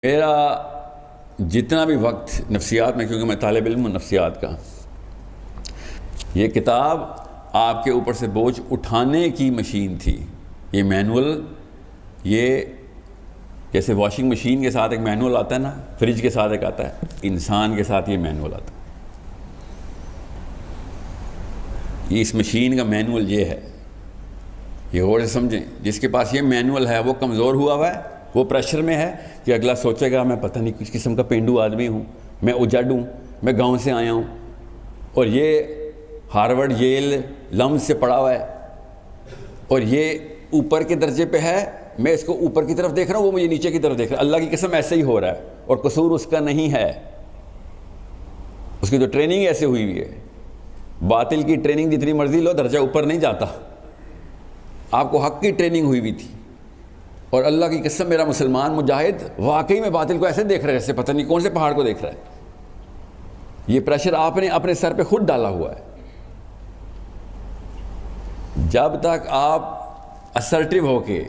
میرا جتنا بھی وقت نفسیات میں، کیونکہ میں طالب علم ہوں نفسیات کا، یہ کتاب آپ کے اوپر سے بوجھ اٹھانے کی مشین تھی. یہ مینول، یہ جیسے واشنگ مشین کے ساتھ ایک مینول آتا ہے نا، فریج کے ساتھ ایک آتا ہے، انسان کے ساتھ یہ مینول آتا ہے. یہ اس مشین کا مینول یہ ہے. یہ غور سے سمجھیں، جس کے پاس یہ مینول ہے وہ کمزور ہوا ہوا ہے، وہ پریشر میں ہے کہ اگلا سوچے گا میں پتہ نہیں کس قسم کا پینڈو آدمی ہوں، میں اجڑ ہوں، میں گاؤں سے آیا ہوں، اور یہ ہارورڈ ییل لمز سے پڑھا ہوا ہے، اور یہ اوپر کے درجے پہ ہے، میں اس کو اوپر کی طرف دیکھ رہا ہوں، وہ مجھے نیچے کی طرف دیکھ رہا ہے. اللہ کی قسم ایسے ہی ہو رہا ہے، اور قصور اس کا نہیں ہے، اس کی جو ٹریننگ ایسے ہوئی ہوئی ہے. باطل کی ٹریننگ جتنی مرضی لو، درجہ اوپر نہیں جاتا. آپ کو حق کی ٹریننگ ہوئی ہوئی تھی، اور اللہ کی قسم میرا مسلمان مجاہد واقعی میں باطل کو ایسے دیکھ رہا ہے جیسے پتہ نہیں کون سے پہاڑ کو دیکھ رہا ہے. یہ پریشر آپ نے اپنے سر پہ خود ڈالا ہوا ہے. جب تک آپ اسرٹیو ہو کے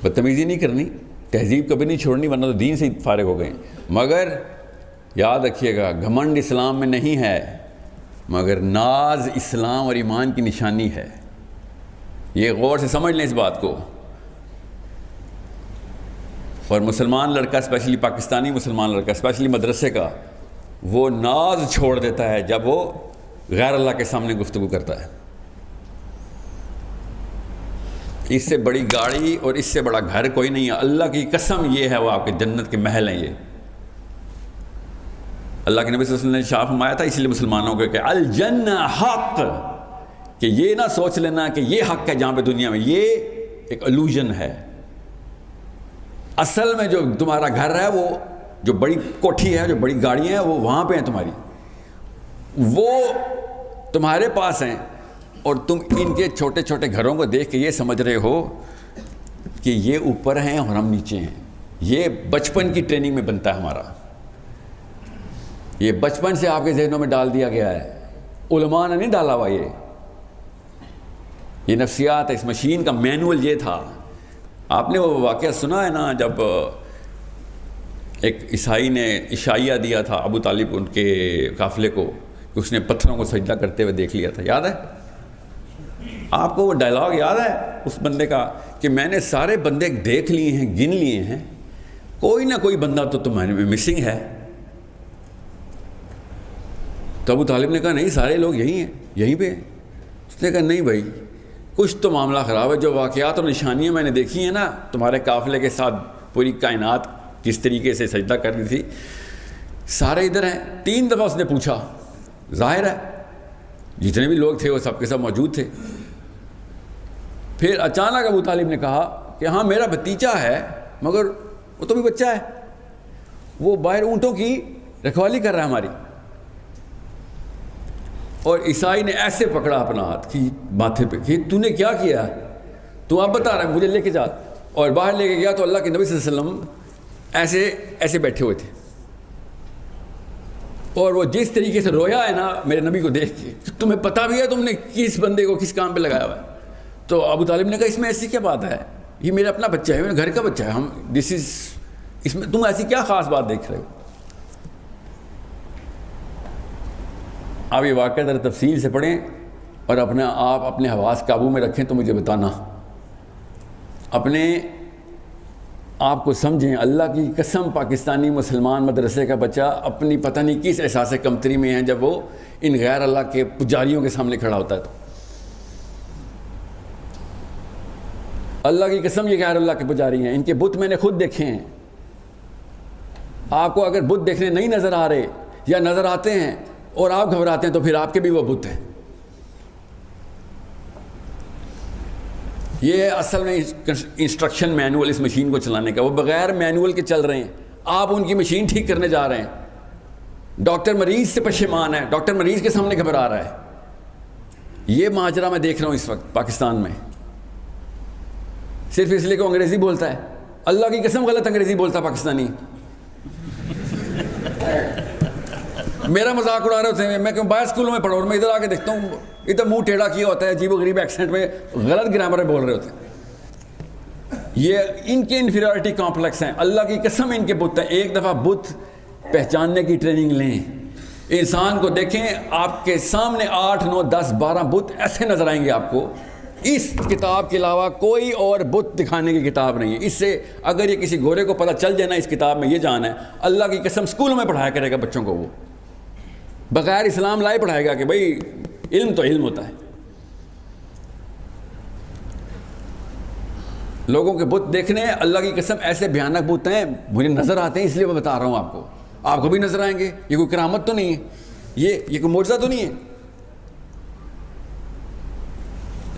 بدتمیزی نہیں کرنی، تہذیب کبھی نہیں چھوڑنی، ورنہ تو دین سے ہی فارغ ہو گئے. مگر یاد رکھیے گا، گھمنڈ اسلام میں نہیں ہے، مگر ناز اسلام اور ایمان کی نشانی ہے. یہ غور سے سمجھ لیں اس بات کو. اور مسلمان لڑکا، اسپیشلی پاکستانی مسلمان لڑکا، اسپیشلی مدرسے کا، وہ ناز چھوڑ دیتا ہے جب وہ غیر اللہ کے سامنے گفتگو کرتا ہے. اس سے بڑی گاڑی اور اس سے بڑا گھر کوئی نہیں ہے. اللہ کی قسم یہ ہے، وہ آپ کے جنت کے محل ہیں. یہ اللہ کے نبی صلی اللہ علیہ وسلم نے شاہ فرمایا تھا، اس لیے مسلمانوں کو کہ الجنہ حق، کہ یہ نہ سوچ لینا کہ یہ حق ہے جہاں پہ دنیا میں، یہ ایک الوژن ہے. اصل میں جو تمہارا گھر ہے، وہ جو بڑی کوٹھی ہے، جو بڑی گاڑیاں ہیں، وہ وہاں پہ ہیں تمہاری، وہ تمہارے پاس ہیں، اور تم ان کے چھوٹے چھوٹے گھروں کو دیکھ کے یہ سمجھ رہے ہو کہ یہ اوپر ہیں اور ہم نیچے ہیں. یہ بچپن کی ٹریننگ میں بنتا ہے ہمارا. یہ بچپن سے آپ کے ذہنوں میں ڈال دیا گیا ہے، علماء نے نہیں ڈالا ہوا. یہ نفسیات ہے. اس مشین کا مینول یہ تھا. آپ نے وہ واقعہ سنا ہے نا، جب ایک عیسائی نے عشائیہ دیا تھا ابو طالب ان کے قافلے کو، کہ اس نے پتھروں کو سجدہ کرتے ہوئے دیکھ لیا تھا. یاد ہے آپ کو وہ ڈائلاگ؟ یاد ہے اس بندے کا کہ میں نے سارے بندے دیکھ لیے ہیں، گن لیے ہیں، کوئی نہ کوئی بندہ تو تمہارے میں مسنگ ہے. تو ابو طالب نے کہا نہیں، سارے لوگ یہی ہیں، یہیں پہ ہیں. اس نے کہا نہیں بھائی، کچھ تو معاملہ خراب ہے. جو واقعات اور نشانیاں میں نے دیکھی ہیں نا تمہارے قافلے کے ساتھ، پوری کائنات کس طریقے سے سجدہ کر رہی تھی، سارے ادھر ہیں. 3 دفعہ اس نے پوچھا. ظاہر ہے جتنے بھی لوگ تھے وہ سب کے سب موجود تھے. پھر اچانک ابو طالب نے کہا کہ ہاں میرا بھتیجا ہے، مگر وہ تو بھی بچہ ہے، وہ باہر اونٹوں کی رکھوالی کر رہا ہے ہماری. اور عیسائی نے ایسے پکڑا اپنا ہاتھ کی ماتھے پہ کہ تو نے کیا کیا، تو آپ بتا رہا ہے، مجھے لے کے جا. اور باہر لے کے گیا تو اللہ کے نبی صلی اللہ علیہ وسلم ایسے بیٹھے ہوئے تھے. اور وہ جس طریقے سے رویا ہے نا میرے نبی کو دیکھ کے، تمہیں پتہ بھی ہے تم نے کس بندے کو کس کام پہ لگایا ہوا ہے. تو ابو طالب نے کہا اس میں ایسی کیا بات ہے، یہ میرا اپنا بچہ ہے، میرے گھر کا بچہ ہے، اس میں تم ایسی کیا خاص بات دیکھ رہے ہو. آپ یہ واقعہ ذرا تفصیل سے پڑھیں اور آپ اپنے حواس قابو میں رکھیں تو مجھے بتانا. اپنے آپ کو سمجھیں. اللہ کی قسم پاکستانی مسلمان مدرسے کا بچہ اپنی پتہ نہیں کس احساس کمتری میں ہے جب وہ ان غیر اللہ کے پجاریوں کے سامنے کھڑا ہوتا ہے. تو اللہ کی قسم یہ غیر اللہ کے پجاری ہیں. ان کے بت میں نے خود دیکھے ہیں. آپ کو اگر بت دیکھنے نہیں نظر آ رہے یا نظر آتے ہیں اور آپ گھبراتے ہیں تو پھر آپ کے بھی وہ بت ہیں. یہ اصل میں انسٹرکشن مینول اس مشین کو چلانے کا. وہ بغیر مینول کے چل رہے ہیں. آپ ان کی مشین ٹھیک کرنے جا رہے ہیں. ڈاکٹر مریض سے پشیمان ہے، ڈاکٹر مریض کے سامنے گھبرا رہا ہے. یہ ماجرا میں دیکھ رہا ہوں اس وقت پاکستان میں، صرف اس لیے کہ وہ انگریزی بولتا ہے. اللہ کی قسم غلط انگریزی بولتا پاکستانی. میرا مذاق اڑا رہے ہوتے ہیں. میں باہر اسکولوں میں پڑھا اور میں ادھر آ کے دیکھتا ہوں ادھر منہ ٹیڑھا کیا ہوتا ہے، عجیب و غریب ایکسنٹ میں غلط گرامر میں بول رہے ہوتے ہیں. یہ ان کے انفیریورٹی کمپلیکس ہیں. اللہ کی قسم ان کے بت ہیں. ایک دفعہ بت پہچاننے کی ٹریننگ لیں. انسان کو دیکھیں, آپ کے سامنے 8 9 10 12 بت ایسے نظر آئیں گے آپ کو. اس کتاب کے علاوہ کوئی اور بت دکھانے کی کتاب نہیں ہے. اس سے اگر یہ کسی گورے کو پتہ چل جائے نا اس کتاب میں یہ جانا ہے, اللہ کی قسم اسکولوں میں پڑھایا کرے گا بچوں کو. وہ بغیر اسلام لائے پڑھائے گا کہ بھائی علم تو علم ہوتا ہے. لوگوں کے بت دیکھنے, اللہ کی قسم ایسے بھیانک بت ہیں, مجھے نظر آتے ہیں اس لیے میں بتا رہا ہوں آپ کو. آپ کو بھی نظر آئیں گے. یہ کوئی کرامت تو نہیں ہے, یہ کوئی معجزہ تو نہیں ہے.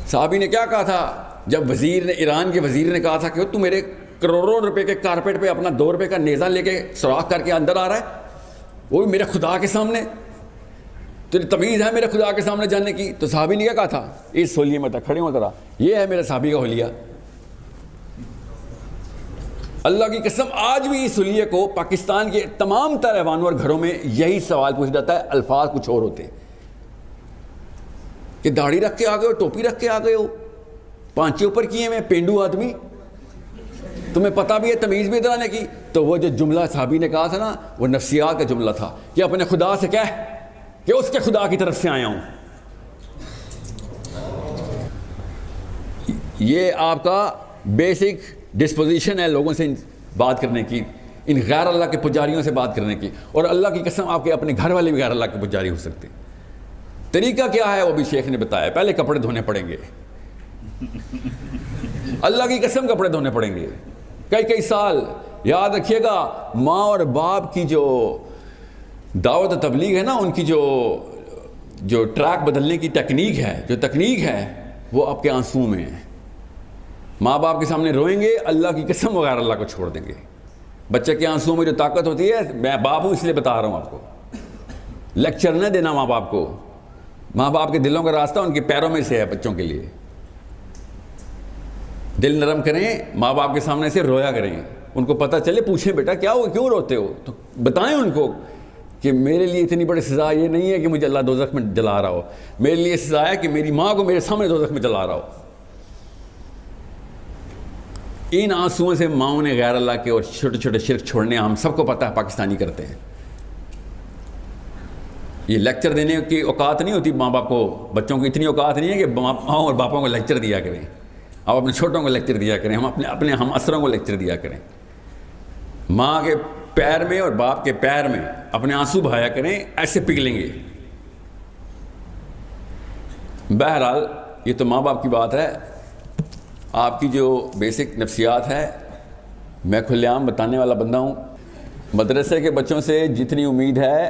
صحابی نے کیا کہا تھا جب وزیر نے, ایران کے وزیر نے کہا تھا کہ تو میرے کروڑوں روپے کے کارپیٹ پہ اپنا 2 روپے کا نیزہ لے کے سوراخ کر کے اندر آ رہا ہے, وہ بھی میرے خدا کے سامنے, تیری تمیز ہے میرے خدا کے سامنے جانے کی. تو صحابی نے کیا کہا تھا, اس حلیے میں تک کھڑے ہوں ذرا, یہ ہے میرے صحابی کا حلیہ. اللہ کی قسم آج بھی اس حلیے کو پاکستان کے تمام تر ایوانوں اور گھروں میں یہی سوال پوچھا جاتا ہے, الفاظ کچھ اور ہوتے ہیں کہ داڑھی رکھ کے آ گئے ہو, ٹوپی رکھ کے آ گئے ہو, پانچے اوپر کیے میں, پینڈو آدمی, تمہیں پتہ بھی ہے تمیز بھی ادھر آنے کی. تو وہ جو جملہ صحابی نے کہا تھا نا, وہ نفسیات کا جملہ تھا کہ اپنے خدا سے کہہ کہ اس کے خدا کی طرف سے آیا ہوں. یہ آپ کا بیسک ڈسپوزیشن ہے لوگوں سے بات کرنے کی, ان غیر اللہ کے پجاریوں سے بات کرنے کی. اور اللہ کی قسم آپ کے اپنے گھر والے بھی غیر اللہ کے پجاری ہو سکتے ہیں. طریقہ کیا ہے وہ بھی شیخ نے بتایا. پہلے کپڑے دھونے پڑیں گے, اللہ کی قسم کپڑے دھونے پڑیں گے کئی سال. یاد رکھیے گا, ماں اور باپ کی جو دعوت و تبلیغ ہے نا, ان کی جو ٹریک بدلنے کی تکنیک ہے وہ آپ کے آنسو میں ہے. ماں باپ کے سامنے روئیں گے, اللہ کی قسم وغیر اللہ کو چھوڑ دیں گے. بچے کے آنسو میں جو طاقت ہوتی ہے, میں باپ ہوں اس لیے بتا رہا ہوں آپ کو, لیکچر نہ دینا ماں باپ کو. ماں باپ کے دلوں کا راستہ ان کے پیروں میں سے ہے. بچوں کے لیے دل نرم کریں, ماں باپ کے سامنے سے رویا کریں, ان کو پتہ چلے, پوچھیں بیٹا کیا ہوا, کیوں روتے ہو, تو بتائیں ان کو کہ میرے لیے اتنی بڑی سزا یہ نہیں ہے کہ مجھے اللہ دوزخ میں جلا رہا ہو, میرے لیے سزا ہے کہ میری ماں کو میرے سامنے دوزخ میں جلا رہا ہو. ان آنسوؤں سے ماؤں نے غیر اللہ کے اور چھوٹے چھوٹے شرک چھوڑنے ہم سب کو پتہ ہے پاکستانی کرتے ہیں. یہ لیکچر دینے کی اوقات نہیں ہوتی ماں باپ کو, بچوں کو اتنی اوقات نہیں ہے کہ ماؤں اور باپوں کو لیکچر دیا کریں. آپ اپنے چھوٹوں کو لیکچر دیا کریں, ہم اپنے ہم اثروں کو لیکچر دیا کریں. ماں کے پیر میں اور باپ کے پیر میں اپنے آنسو بہایا کریں, ایسے پگھلیں گے. بہرحال یہ تو ماں باپ کی بات ہے. آپ کی جو بیسک نفسیات ہے میں کھلے عام بتانے والا بندہ ہوں. مدرسے کے بچوں سے جتنی امید ہے